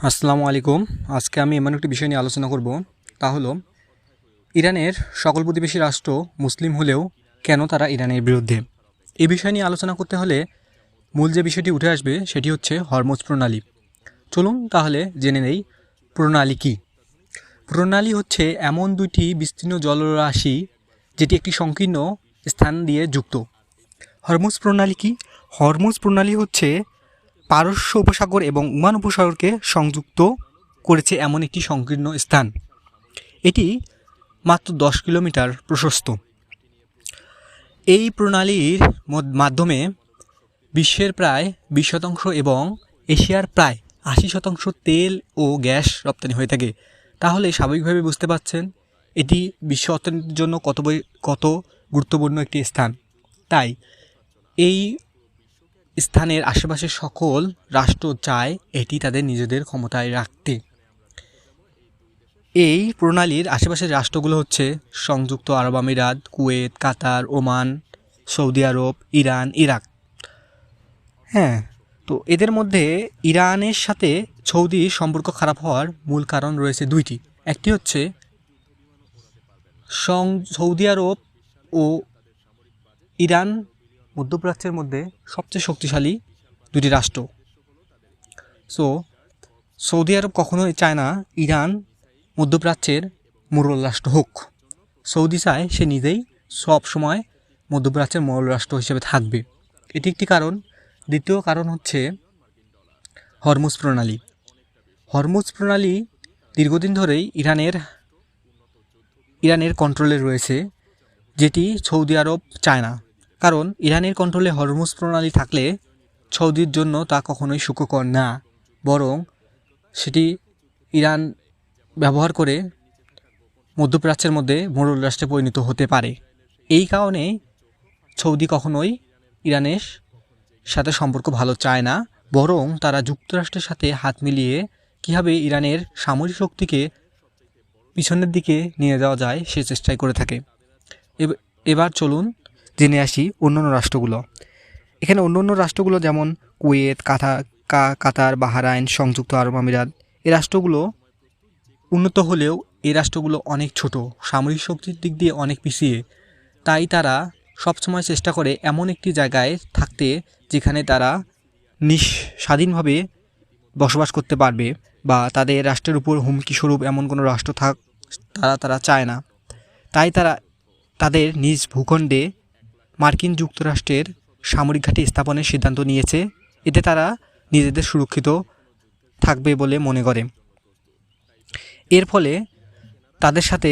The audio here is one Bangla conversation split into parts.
আসসালামু আলাইকুম। আজকে আমি এমন একটি বিষয় নিয়ে আলোচনা করব, তা হলো ইরানের সকল প্রতিবেশী রাষ্ট্র মুসলিম হলেও কেন তারা ইরানের বিরুদ্ধে। এই বিষয় নিয়ে আলোচনা করতে হলে মূল যে বিষয়টি উঠে আসবে সেটি হচ্ছে হরমুজ প্রণালী। চলুন তাহলে জেনে নেই প্রণালী কী। প্রণালী হচ্ছে এমন দুইটি বিস্তীর্ণ জলরাশি যেটি একটি সংকীর্ণ স্থান দিয়ে যুক্ত। হরমুজ প্রণালী কী? হরমুজ প্রণালী হচ্ছে পারস্য উপসাগর এবং ওমান উপসাগরকে সংযুক্ত করেছে এমন একটি সংকীর্ণ স্থান। এটি মাত্র 10 কিলোমিটার প্রশস্ত। এই প্রণালীর মাধ্যমে বিশ্বের প্রায় 20% এবং এশিয়ার প্রায় 80% তেল ও গ্যাস রপ্তানি হয়ে থাকে। তাহলে স্বাভাবিকভাবে বুঝতে পারছেন এটি বিশ্ব অর্থনীতির জন্য কত গুরুত্বপূর্ণ একটি স্থান। তাই এই স্থানের আশেপাশের সকল রাষ্ট্র চায় এটি তাদের নিজেদের ক্ষমতায় রাখতে। এই প্রণালীর আশেপাশের রাষ্ট্রগুলো হচ্ছে সংযুক্ত আরব আমিরাত, কুয়েত, কাতার, ওমান, সৌদি আরব, ইরান, ইরাক। তো এদের মধ্যে ইরানের সাথে সৌদির সম্পর্ক খারাপ হওয়ার মূল কারণ রয়েছে দুইটি। একটি হচ্ছে সৌদি আরব ও ইরান মধ্যপ্রাচ্যের মধ্যে সবচেয়ে শক্তিশালী দুটি রাষ্ট্র। সৌদি আরব কখনোই চায় না ইরান মধ্যপ্রাচ্যের মোড়ল রাষ্ট্র হোক। সৌদি চায় সে নিজেই সব সময় মধ্যপ্রাচ্যের মোড়ল রাষ্ট্র হিসেবে থাকবে। এটি একটি কারণ। দ্বিতীয় কারণ হচ্ছে হরমুজ প্রণালী। হরমুজ প্রণালী দীর্ঘদিন ধরেই ইরানের কন্ট্রোলে রয়েছে, যেটি সৌদি আরব চায় না। কারণ ইরানের কন্ট্রোলে হরমুজ প্রণালী থাকলে সৌদির জন্য তা কখনোই সুখকর না, বরং সেটি ইরান ব্যবহার করে মধ্যপ্রাচ্যের মধ্যে মোড়ল রাষ্ট্রে পরিণত হতে পারে। এই কারণে সৌদি কখনোই ইরানের সাথে সম্পর্ক ভালো চায় না, বরং তারা যুক্তরাষ্ট্রের সাথে হাত মিলিয়ে কীভাবে ইরানের সামরিক শক্তিকে পিছনের দিকে নিয়ে যাওয়া যায় সে চেষ্টাই করে থাকে। এবার চলুন জেনে আসি অন্যান্য রাষ্ট্রগুলো। এখানে অন্যান্য রাষ্ট্রগুলো যেমন কুয়েত, কাতার, বাহরাইন, সংযুক্ত আরব আমিরাত, এই রাষ্ট্রগুলো উন্নত হলেও এই রাষ্ট্রগুলো অনেক ছোট, সামরিক শক্তির দিক দিয়ে অনেক পিছিয়ে। তাই তারা সবসময় চেষ্টা করে এমন একটি জায়গায় থাকতে যেখানে তারা স্বাধীনভাবে বসবাস করতে পারবে, বা তাদের রাষ্ট্রের উপর হুমকিস্বরূপ এমন কোনো রাষ্ট্র তারা চায় না। তাই তারা তাদের নিজ ভূখণ্ডে মার্কিন যুক্তরাষ্ট্রের সামরিক ঘাঁটি স্থাপনের সিদ্ধান্ত নিয়েছে। এতে তারা নিজেদের সুরক্ষিত থাকবে বলে মনে করে। এর ফলে তাদের সাথে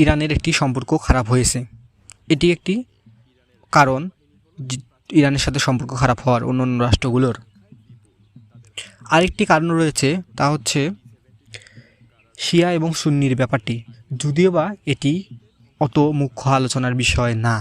ইরানের একটি সম্পর্ক খারাপ হয়েছে। এটি একটি কারণ ইরানের সাথে সম্পর্ক খারাপ হওয়ার অন্যান্য রাষ্ট্রগুলোর। আরেকটি কারণ রয়েছে, তা হচ্ছে শিয়া এবং সুন্নির ব্যাপারটি, যদিও বা এটি অত মুখ্য আলোচনার বিষয় না।